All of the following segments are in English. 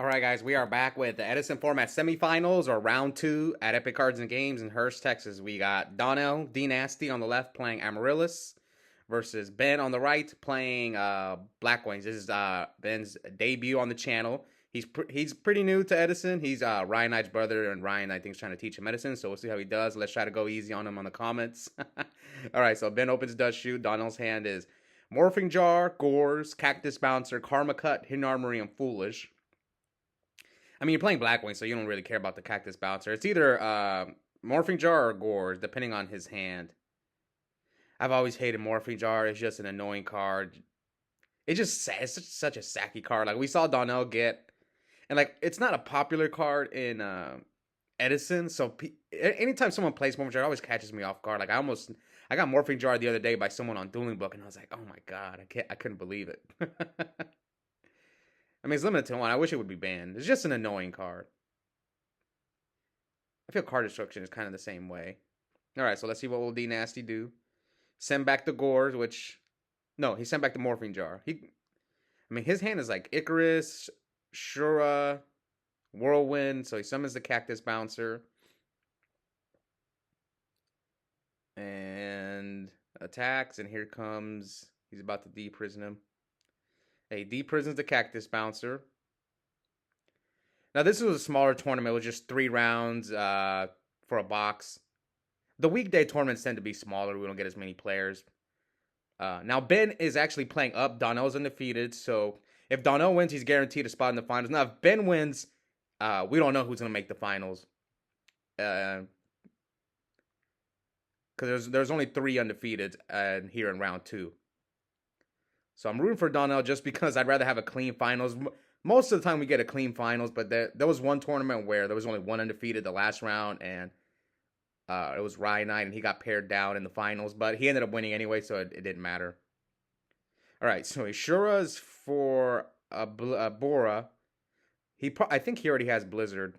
All right, guys, we are back with the Edison format semifinals or round two at Epic Cards and Games in Hurst, Texas. We got Donnell, Dnasty on the left playing Amaryllis versus Ben on the right playing Blackwings. This is Ben's debut on the channel. He's pretty new to Edison. He's Ryan Knight's brother, and Ryan I think is trying to teach him Edison. So we'll see how he does. Let's try to go easy on him on the comments. All right, so Ben opens Does Shoot. Donnell's hand is Morphing Jar, Gores, Cactus Bouncer, Karma Cut, Hidden Armory, and Foolish. I mean, you're playing Blackwing, so you don't really care about the Cactus Bouncer. It's either Morphing Jar or Gores, depending on his hand. I've always hated Morphing Jar. It's just an annoying card. It's such a sacky card. Like, we saw Donnell get... And, like, it's not a popular card in Edison, so anytime someone plays Morphing Jar, it always catches me off guard. Like, I got Morphing Jar the other day by someone on Dueling Book, and I was like, oh my god, I couldn't believe it. I mean, it's limited to one. I wish it would be banned. It's just an annoying card. I feel card destruction is kind of the same way. Alright, so let's see what will Dnasty do. Send back the Gores, which... No, he sent back the Morphing Jar. I mean, his hand is like Icarus, Shura, Whirlwind, so he summons the Cactus Bouncer. And attacks, and here comes... He's about to deprison him. He deprisons the Cactus Bouncer. Now, this was a smaller tournament. It was just 3 rounds for a box. The weekday tournaments tend to be smaller. We don't get as many players. Now, Ben is actually playing up. Donnell's undefeated. So, if Donnell wins, he's guaranteed a spot in the finals. Now, if Ben wins, we don't know who's going to make the finals. Because there's only 3 undefeated here in round 2. So I'm rooting for Donnell just because I'd rather have a clean finals. Most of the time we get a clean finals, but there was one tournament where there was only 1 undefeated the last round, and it was Ryan Knight, and he got paired down in the finals, but he ended up winning anyway, so it didn't matter. All right, so Ishura's for Bora. I think he already has Blizzard.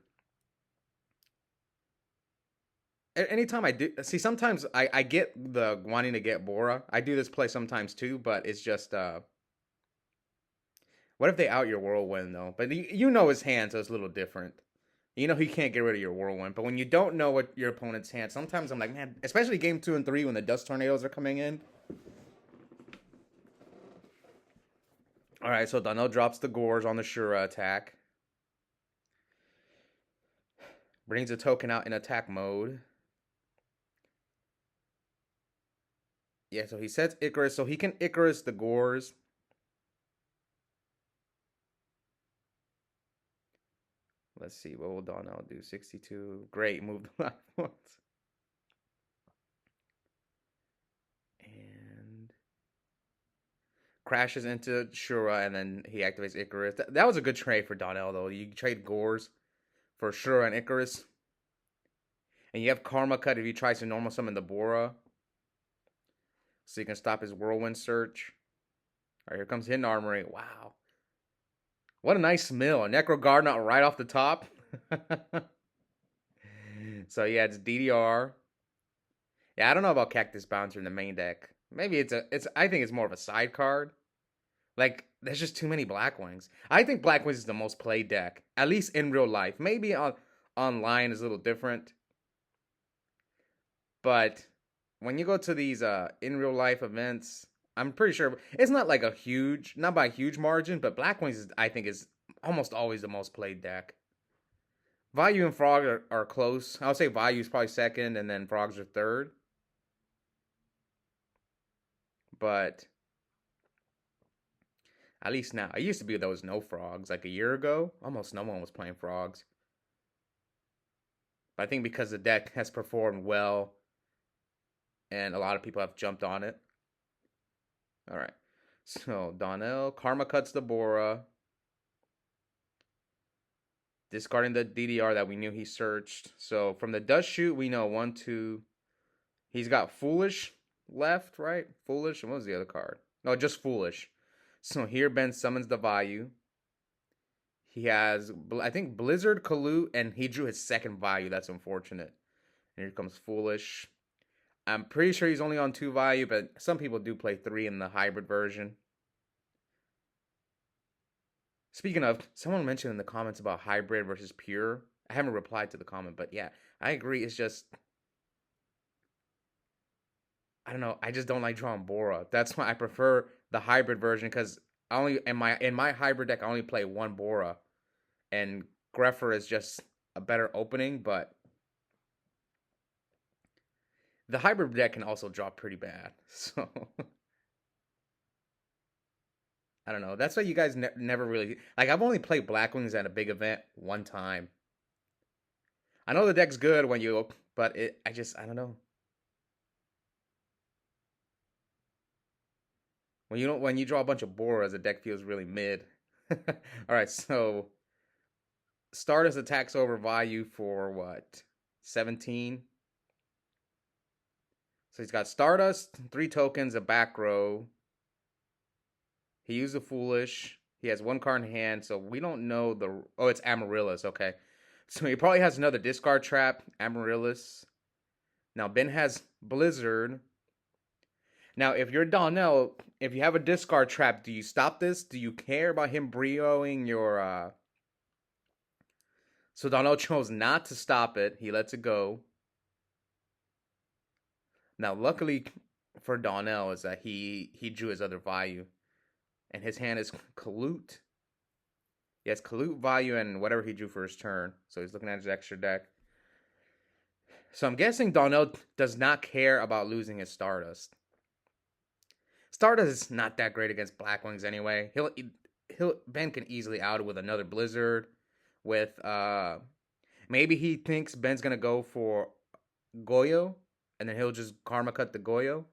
Anytime I do, see, sometimes I get the wanting to get Bora. I do this play sometimes too, but it's just, what if they out your Whirlwind, though? But you know his hand, so it's a little different. You know he can't get rid of your Whirlwind, but when you don't know what your opponent's hand, sometimes I'm like, man, especially game 2 and 3 when the Dust Tornadoes are coming in. Alright, so Donnell drops the Gores on the Shura attack. Brings a token out in attack mode. Yeah, so he sets Icarus, so he can Icarus the Gores. Let's see, what will Donnell do? 62. Great, move the last ones. And crashes into Shura, and then he activates Icarus. That was a good trade for Donnell, though. You trade Gores for Shura and Icarus. And you have Karma Cut if he tries to normal summon the Bora. So you can stop his Whirlwind search. All right, here comes Hidden Armory. Wow. What a nice mill. A Necro Gardener right off the top. So yeah, it's DDR. Yeah, I don't know about Cactus Bouncer in the main deck. Maybe I think it's more of a side card. Like, there's just too many Blackwings. I think Blackwings is the most played deck. At least in real life. Maybe online is a little different. But when you go to these in real life events, I'm pretty sure it's not like not by a huge margin, but Blackwings I think is almost always the most played deck. Vayu and Frog are close. I would say Vayu is probably second, and then Frogs are third. But at least now, it used to be there was no Frogs. Like a year ago, almost no one was playing Frogs. But I think because the deck has performed well, and a lot of people have jumped on it. Alright. So, Donnell. Karma cuts the Bora. Discarding the DDR that we knew he searched. So, from the Dust Shoot, we know 1, 2. He's got Foolish left, right? Foolish. And what was the other card? No, just Foolish. So, here Ben summons the Vayu. He has, I think, Blizzard, Kalu, and he drew his second Vayu. That's unfortunate. And here comes Foolish. I'm pretty sure he's only on 2 Vayu, but some people do play 3 in the hybrid version. Speaking of, someone mentioned in the comments about hybrid versus pure. I haven't replied to the comment, but yeah, I agree. It's just I don't know. I just don't like drawing Bora. That's why I prefer the hybrid version because I only in my hybrid deck I only play one Bora, and Greffer is just a better opening. But the hybrid deck can also draw pretty bad. So I don't know. That's why you guys never really like. I've only played Blackwings at a big event one time. I know the deck's good when you, but I don't know. When you draw a bunch of Boras, the deck feels really mid. All right, so Stardust attacks over value for what? 17. So he's got Stardust, 3 tokens, a back row. He used a Foolish. He has 1 card in hand, so we don't know the. Oh, it's Amaryllis. Okay, so he probably has another discard trap. Amaryllis. Now Ben has Blizzard. Now, if you're Donnell, if you have a discard trap, do you stop this? Do you care about him brioing your So Donnell chose not to stop it. He lets it go. Now, luckily for Donnell is that he drew his other value. And his hand is Kalute. He has Kalute value and whatever he drew for his turn. So he's looking at his extra deck. So I'm guessing Donnell does not care about losing his Stardust. Stardust is not that great against Blackwings anyway. Ben can easily out it with another Blizzard. With maybe he thinks Ben's gonna go for Goyo, and then he'll just karma cut the Goyo.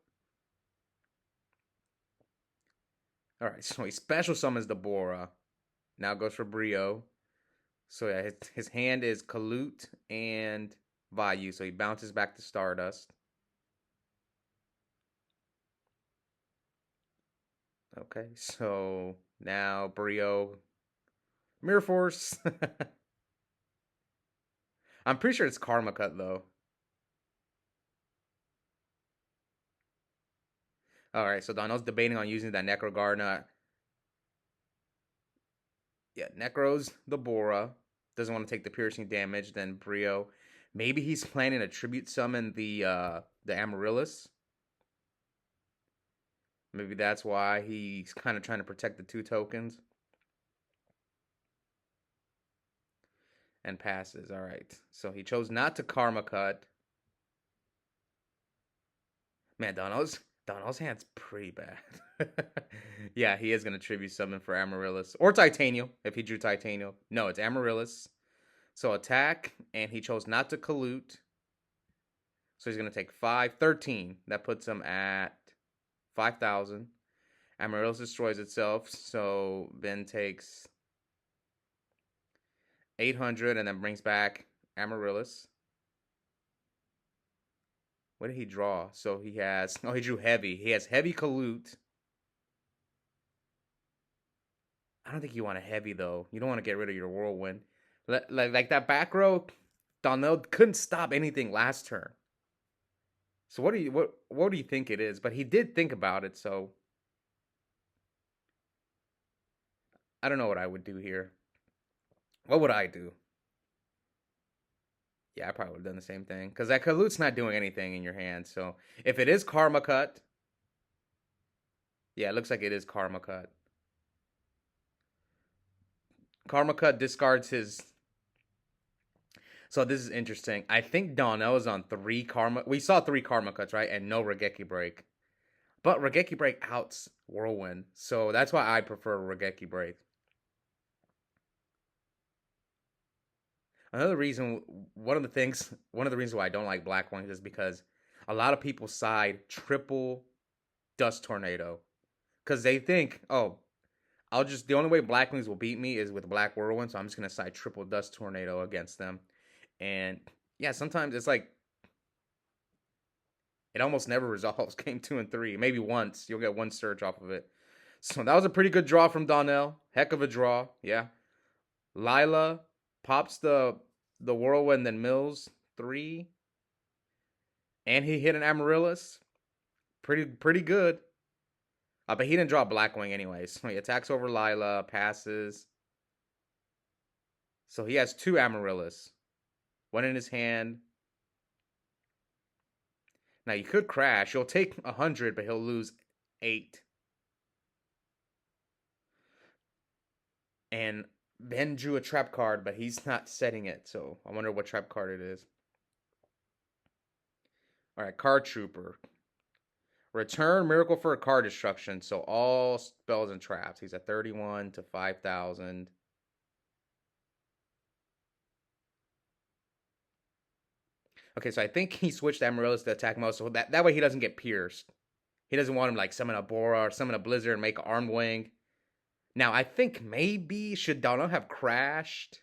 All right, so he special summons the Bora. Now goes for Brio. So yeah, his hand is Kalute and Vayu, so he bounces back to Stardust. Okay, so now Brio, Mirror Force. I'm pretty sure it's Karma Cut though. All right, so Donnell's debating on using that Necro Gardener. Yeah, Necro's the Bora. Doesn't want to take the piercing damage. Then Brio. Maybe he's planning a tribute summon the Amaryllis. Maybe that's why he's kind of trying to protect the 2 tokens. And passes. All right. So he chose not to Karma Cut. Man, Donnell's hand's pretty bad. Yeah, he is going to tribute summon for Amaryllis. Or Titanium, if he drew Titanium. No, it's Amaryllis. So attack, and he chose not to Kalute. So he's going to take 13. That puts him at 5,000. Amaryllis destroys itself, so Ben takes 800 and then brings back Amaryllis. What did he draw? So he has... Oh, he drew heavy. He has heavy Kalute. I don't think you want a heavy, though. You don't want to get rid of your Whirlwind. Like that back row, Donnell couldn't stop anything last turn. So what do you think it is? But he did think about it, so... I don't know what I would do here. What would I do? Yeah, I probably would have done the same thing. Because that Kalute's not doing anything in your hand. So if it is Karma Cut. Yeah, it looks like it is Karma Cut. Karma Cut discards his... So this is interesting. I think Donnell is on 3 Karma... We saw 3 Karma Cuts, right? And no Regeki Break. But Regeki Break outs Whirlwind. So that's why I prefer Regeki Break. Another reason, one of the reasons why I don't like Blackwings is because a lot of people side triple Dust Tornado. Because they think, oh, the only way Blackwings will beat me is with Black Whirlwind, so I'm just going to side triple Dust Tornado against them. And yeah, sometimes it's like, it almost never resolves game 2 and 3. Maybe once, you'll get 1 search off of it. So that was a pretty good draw from Donnell. Heck of a draw, yeah. Lila pops the Whirlwind, then mills 3. And he hit an Amaryllis. Pretty good. But he didn't draw Blackwing anyways. So he attacks over Lila, passes. So he has two Amaryllis. One in his hand. Now you could crash. He'll take 100, but he'll lose 8. And Ben drew a trap card, but he's not setting it. So I wonder what trap card it is. All right, Card Trooper. Return Miracle for a card destruction. So all spells and traps. He's at 31 to 5,000. Okay, so I think he switched Amaryllis to attack mode, so that way he doesn't get pierced. He doesn't want him like summon a Bora or summon a Blizzard and make an Armed Wing. Now, I think maybe should Donnell have crashed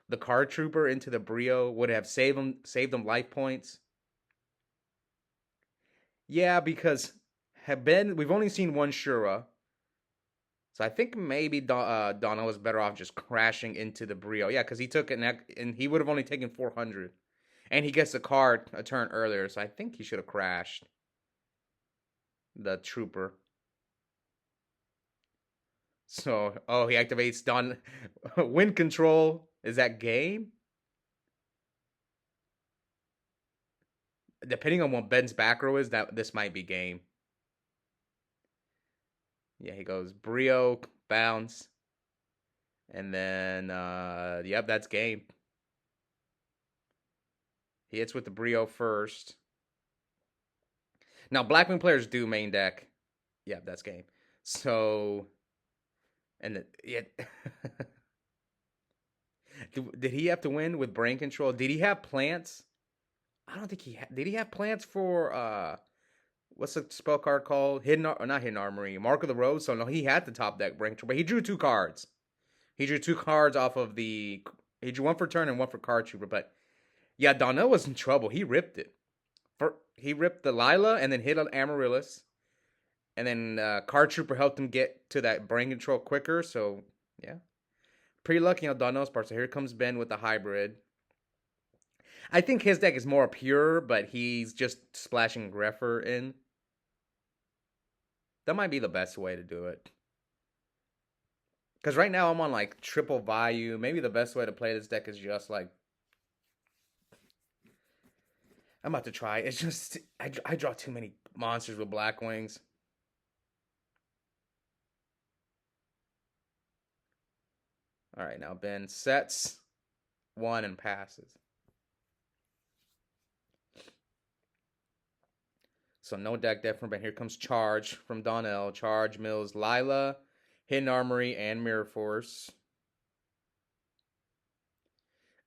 the Card Trooper into the Brio, would have saved him life points. Yeah, because we've only seen one Shura. So I think maybe Donnell was better off just crashing into the Brio. Yeah, because he took it and he would have only taken 400. And he gets a card a turn earlier, so I think he should have crashed the Trooper. So, he activates Wind Control. Is that game? Depending on what Ben's back row is, this might be game. Yeah, he goes Brio, bounce. And then, yep, that's game. He hits with the Brio first. Now, Blackwing players do main deck. Yeah, that's game. So, and yeah. Did he have to win with brain control? Did he have plants? I don't think he had. Did he have plants for what's the spell card called? Not Hidden Armory. Mark of the Rose. So no, he had the top deck brain control, but he drew 2 cards. He drew 2 cards off of the. He drew 1 for turn and 1 for card trooper. But yeah, Donnell was in trouble. He ripped it. He ripped the Lila and then hit an Amaryllis, and then card trooper helped him get to that brain control quicker. So yeah. Pretty lucky on Donnell's part. So here comes Ben with the hybrid. I think his deck is more pure, but he's just splashing Greffer in. That might be the best way to do it. Because right now I'm on like triple value. Maybe the best way to play this deck is just like... I'm about to try. It's just... I draw too many monsters with Blackwings. Alright, now Ben sets 1 and passes. So no deck deck from Ben. Here comes Charge from Donnell. Charge mills Lila, Hidden Armory, and Mirror Force.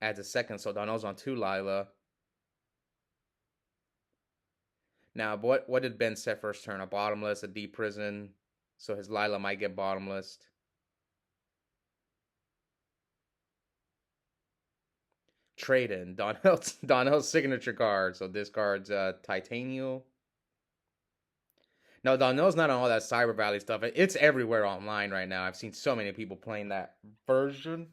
Adds a second, so Donnell's on 2 Lila. Now, what did Ben set first turn? A bottomless, a deep prison. So his Lila might get bottomless. Trade in. Donnell's signature card. So this card's Titanial. No, Donnell's not on all that Cyber Valley stuff. It's everywhere online right now. I've seen so many people playing that version.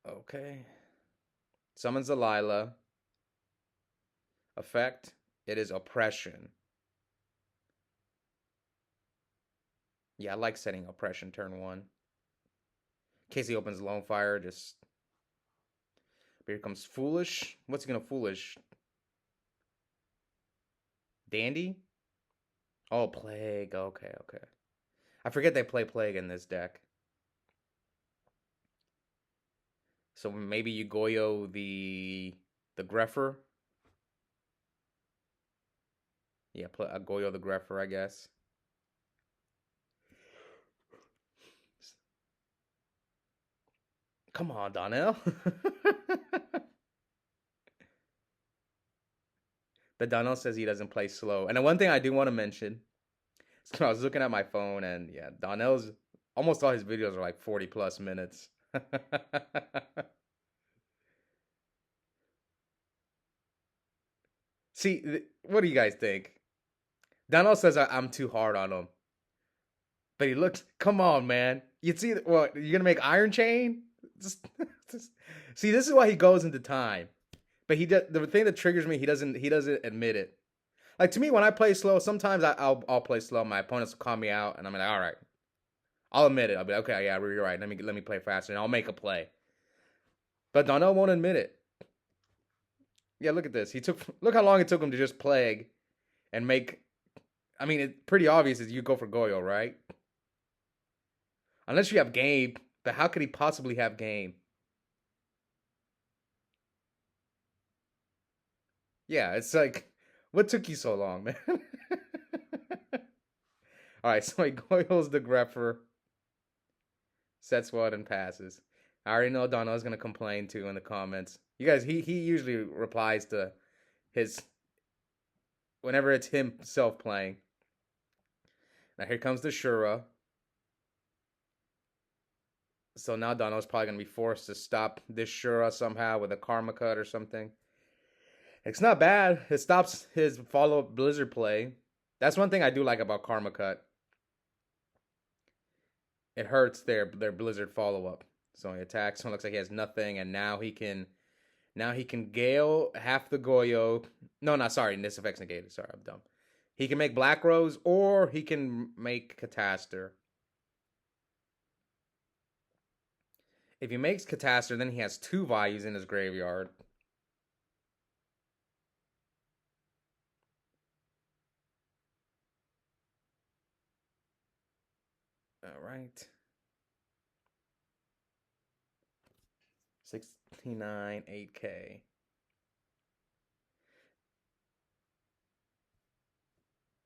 Okay. Summons the Lila. Effect. It is Oppression. Yeah, I like setting Oppression turn 1. In case he opens Lone Fire, just... Here comes Foolish. What's he gonna Foolish? Dandy? Oh, Plague. Okay. I forget they play Plague in this deck. So maybe you Goyo the Greffer. Yeah, Goyo the Greffer, I guess. Come on, Donnell. But Donnell says he doesn't play slow. And the one thing I do want to mention, so I was looking at my phone, and yeah, Donnell's, almost all his videos are like 40 plus minutes. See, what do you guys think? Donnell says I'm too hard on him. But he looks, come on, man. You'd see, what, you're going to make Iron Chain? See, this is why he goes into time. But the thing that triggers me, he doesn't admit it. Like, to me, when I play slow, sometimes I'll play slow. My opponents will call me out, and I'm like, all right, I'll admit it. I'll be like, okay, yeah, you're right. Let me play faster, and I'll make a play. But Donnell won't admit it. Yeah, look at this. Look how long it took him to just plague and make. I mean, it's pretty obvious is you go for Goyo, right? Unless you have game, but how could he possibly have game? Yeah, it's like, what took you so long, man? All right, so he Goyles the Grepper, sets one and passes. I already know Donnell's gonna complain too in the comments. You guys, he usually replies to his whenever it's himself playing. Now here comes the Shura. So now Donnell's probably gonna be forced to stop this Shura somehow with a Karma Cut or something. It's not bad. It stops his follow-up Blizzard play. That's one thing I do like about Karma Cut. It hurts their Blizzard follow-up. So he attacks. So it looks like he has nothing, and now he can Gale half the Goyo. No, not sorry. This effect's negated. Sorry, I'm dumb. He can make Black Rose, or he can make Catastor. If he makes Catastor, then he has two values in his graveyard. All right. 69, 8K.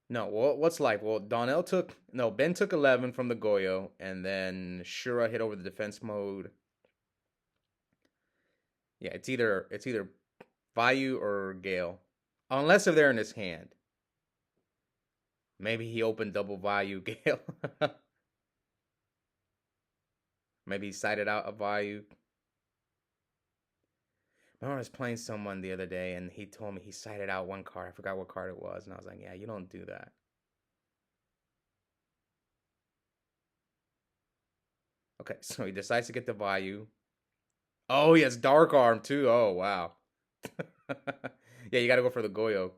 No, well, what's life? Well, Ben took 11 from the Goyo, and then Shura hit over the defense mode. Yeah, it's either Vayu or Gale, unless if they're in his hand. Maybe he opened double Vayu Gale. Maybe he sided out a Vayu. I was playing someone the other day, and he told me he sided out one card. I forgot what card it was, and I was like, "Yeah, you don't do that." Okay, so he decides to get the Vayu. Oh, he has Dark Arm too. Oh, wow. Yeah, you got to go for the Goyo.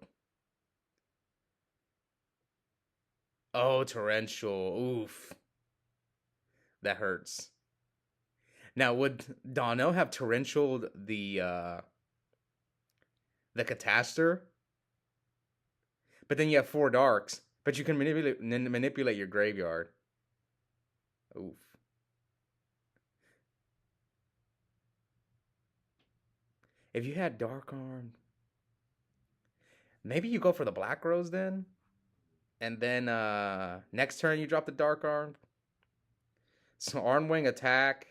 Oh, Torrential. Oof. That hurts. Now, would Donnell have Torrential the Catastor? But then you have four darks. But you can manipulate your graveyard. Oof. If you had Dark Arm, maybe you go for the Black Rose then? And then next turn you drop the Dark Arm. So Armwing attack.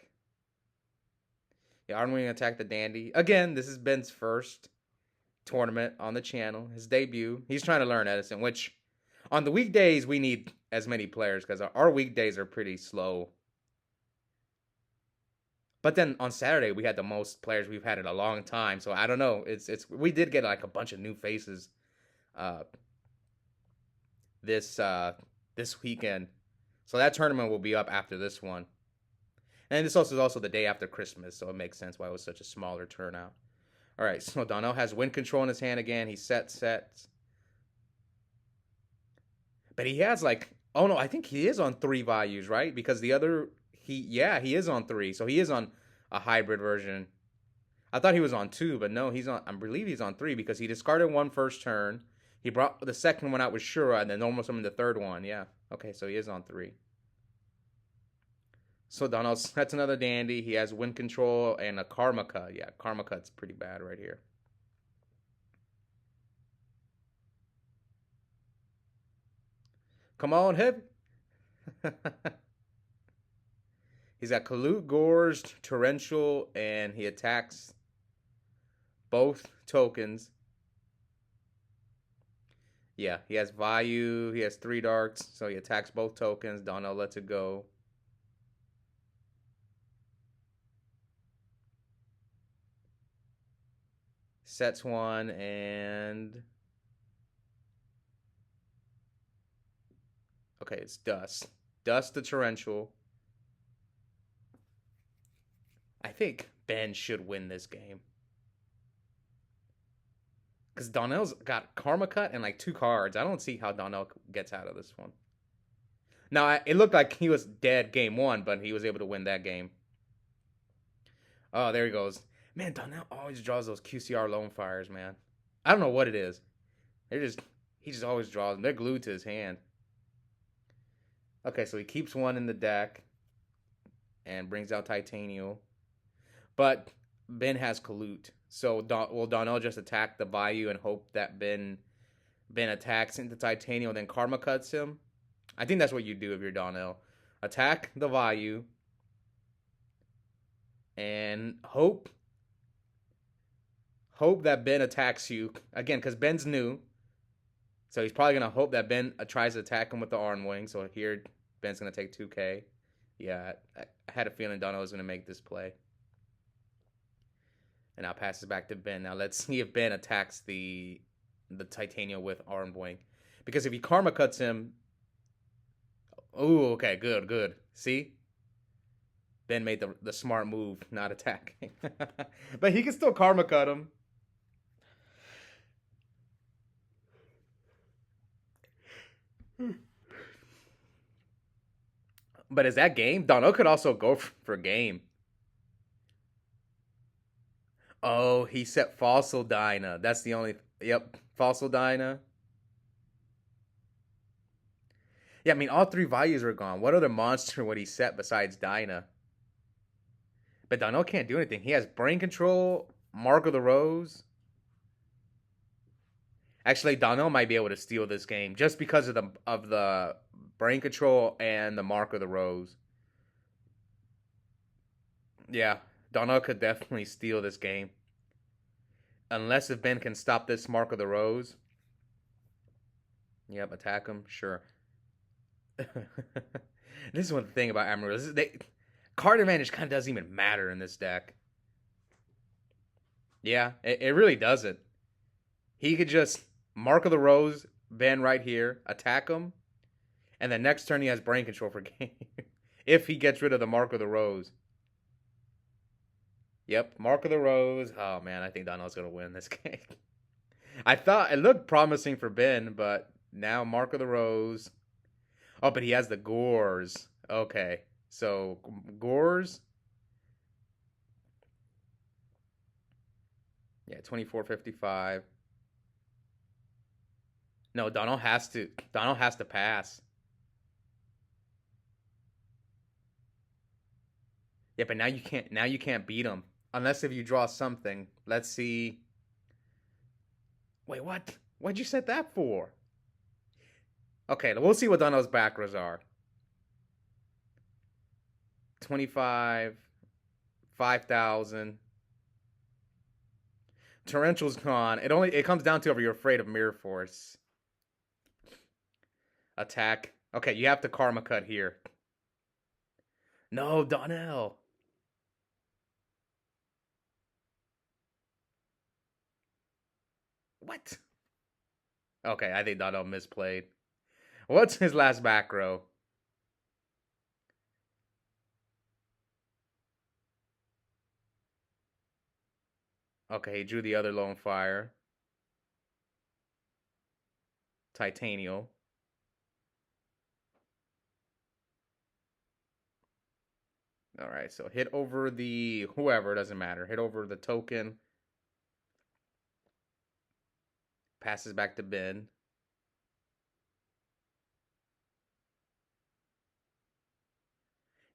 Yeah, Armwing attack the Dandy. Again, this is Ben's first tournament on the channel. His debut. He's trying to learn Edison, which on the weekdays we need as many players because our weekdays are pretty slow. But then on Saturday we had the most players we've had in a long time. So I don't know. It's we did get like a bunch of new faces this weekend. So that tournament will be up after this one. And this also is also the day after Christmas, so it makes sense why it was such a smaller turnout. All right, so Donnell has wind control in his hand again. He sets. But he has like, oh no, I think he is on 3 values, right? Because the other, he is on 3. So he is on a hybrid version. I thought he was on 2, but no, I believe he's on 3 because he discarded one first turn. He brought the second one out with Shura and then normal summon the third one. Yeah. Okay, so he is on 3. So Donnell sets another Dandy. He has wind control and a Karma Cut. Yeah, Karma Cut's pretty bad right here. Come on, Heavy. He's got Kalut, Gorged, Torrential, and he attacks both tokens. Yeah, he has Vayu. He has 3 darks, so he attacks both tokens. Donnell lets it go. Sets one and... Okay, it's Dust. Dust the Torrential. I think Ben should win this game. Because Donnell's got Karma Cut and like 2 cards. I don't see how Donnell gets out of this one. Now, it looked like he was dead game one, but he was able to win that game. Oh, there he goes. Man, Donnell always draws those QCR lone fires, man. I don't know what it is. He just always draws them. They're glued to his hand. Okay, so he keeps one in the deck and brings out Titanium. But Ben has Colute. So will Donnell just attack the Bayou and hope that Ben attacks into Titanium, then Karma cuts him? I think that's what you do if you're Donnell. Attack the Bayou and hope that Ben attacks you again, because Ben's new. So he's probably gonna hope that Ben tries to attack him with the arm wing. So here Ben's gonna take 2K. Yeah, I had a feeling Donnell was gonna make this play. And now passes back to Ben. Now let's see if Ben attacks the Titanium with arm wing, because if he Karma cuts him. Oh, okay, good. See? Ben made the smart move, not attacking. But he can still Karma cut him. But is that game? Donnell could also go for game. Oh, he set Fossil Dyna. That's the only... Yep, Fossil Dyna. Yeah, I mean, all three values were gone. What other monster would he set besides Dyna? But Donnell can't do anything. He has Brain Control, Mark of the Rose. Actually, Donnell might be able to steal this game just because of the Brain Control and the Mark of the Rose. Yeah, Donnell could definitely steal this game. Unless if Ben can stop this Mark of the Rose. Yep, attack him, sure. This is one thing about Amaryllis. Card advantage kind of doesn't even matter in this deck. Yeah, it really doesn't. He could just Mark of the Rose, Ben right here, attack him, and then next turn he has Brain Control for game. If he gets rid of the Mark of the Rose. Yep, Mark of the Rose. Oh man, I think Donnell's gonna win this game. I thought it looked promising for Ben, but now Mark of the Rose. Oh, but he has the Gores. Okay, so Gores. Yeah, 24.55. No, Donnell has to pass. Yeah, but now you can't beat him unless if you draw something. Let's see. Wait, what? What'd you set that for? Okay, we'll see what Donnell's back rows are. 25, 5,000. Torrential's gone. It comes down to if you're afraid of Mirror Force. Attack. Okay, you have to Karma cut here. No, Donnell. What? Okay, I think Donnell misplayed. What's his last back row? Okay, he drew the other Lone Fire. Titanium. All right, so hit over the whoever, doesn't matter. Hit over the token. Passes back to Ben.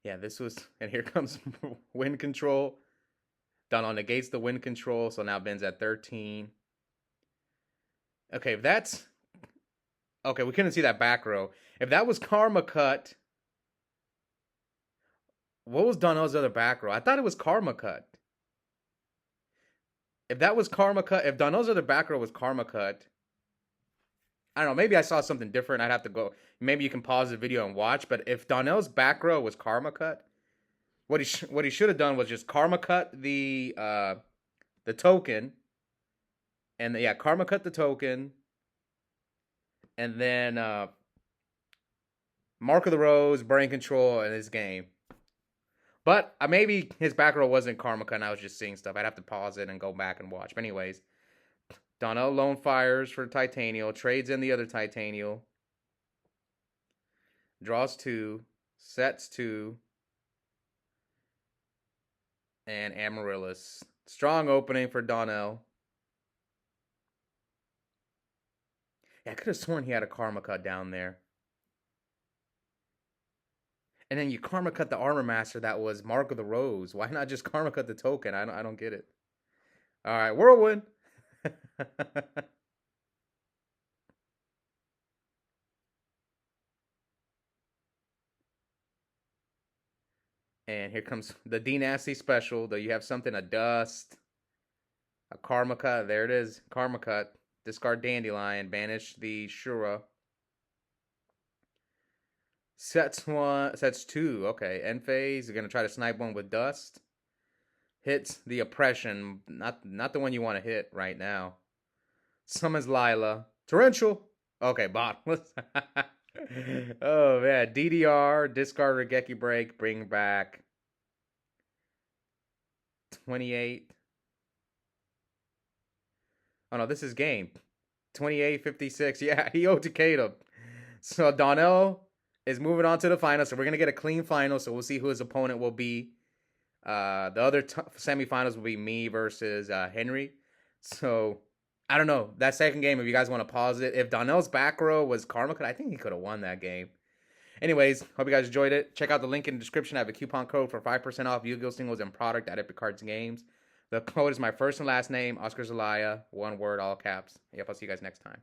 Yeah, this was, and here comes wind control. Donnell negates the wind control, so now Ben's at 13. Okay, if that's... Okay, we couldn't see that back row. If that was Karma cut... What was Donnell's other back row? I thought it was Karma cut. If that was Karma cut... If Donnell's other back row was Karma cut... I don't know, maybe I saw something different. I'd have to go... Maybe you can pause the video and watch, but if Donnell's back row was Karma cut... What he should have done was just Karma cut the token, and yeah, Karma cut the token, and then Mark of the Rose, Brain Control, in his game. But maybe his back row wasn't Karma cut, and I was just seeing stuff. I'd have to pause it and go back and watch. But anyways, Donnell Lone Fires for Titanium, trades in the other Titanium. Draws 2. Sets 2. And Amaryllis. Strong opening for Donnell. Yeah, I could have sworn he had a Karma Cut down there. And then you Karma Cut the Armor Master that was Mark of the Rose. Why not just Karma Cut the token? I don't get it. All right, Whirlwind. And here comes the Dnasty special. Though you have something, a Dust, a Karma Cut. There it is, Karma Cut. Discard Dandelion. Banish the Shura. Sets 1. Sets 2. Okay, end phase. You're gonna try to snipe one with Dust. Hits the Oppression. Not the one you want to hit right now. Summons Lila. Torrential. Okay, bottomless. Oh man, DDR, discard Regeki Break, bring back 28. Oh no, this is game. 28, 56. Yeah, he OTK'd him. So Donnell is moving on to the final. So we're gonna get a clean final. So we'll see who his opponent will be. The other semifinals will be me versus Henry. So I don't know. That second game, if you guys want to pause it, if Donnell's back row was Karma Cut, I think he could have won that game. Anyways, hope you guys enjoyed it. Check out the link in the description. I have a coupon code for 5% off Yu-Gi-Oh! Singles and product at Epic Cards and Games. The code is my first and last name, Oscar Zelaya. One word, all caps. Yep, I'll see you guys next time.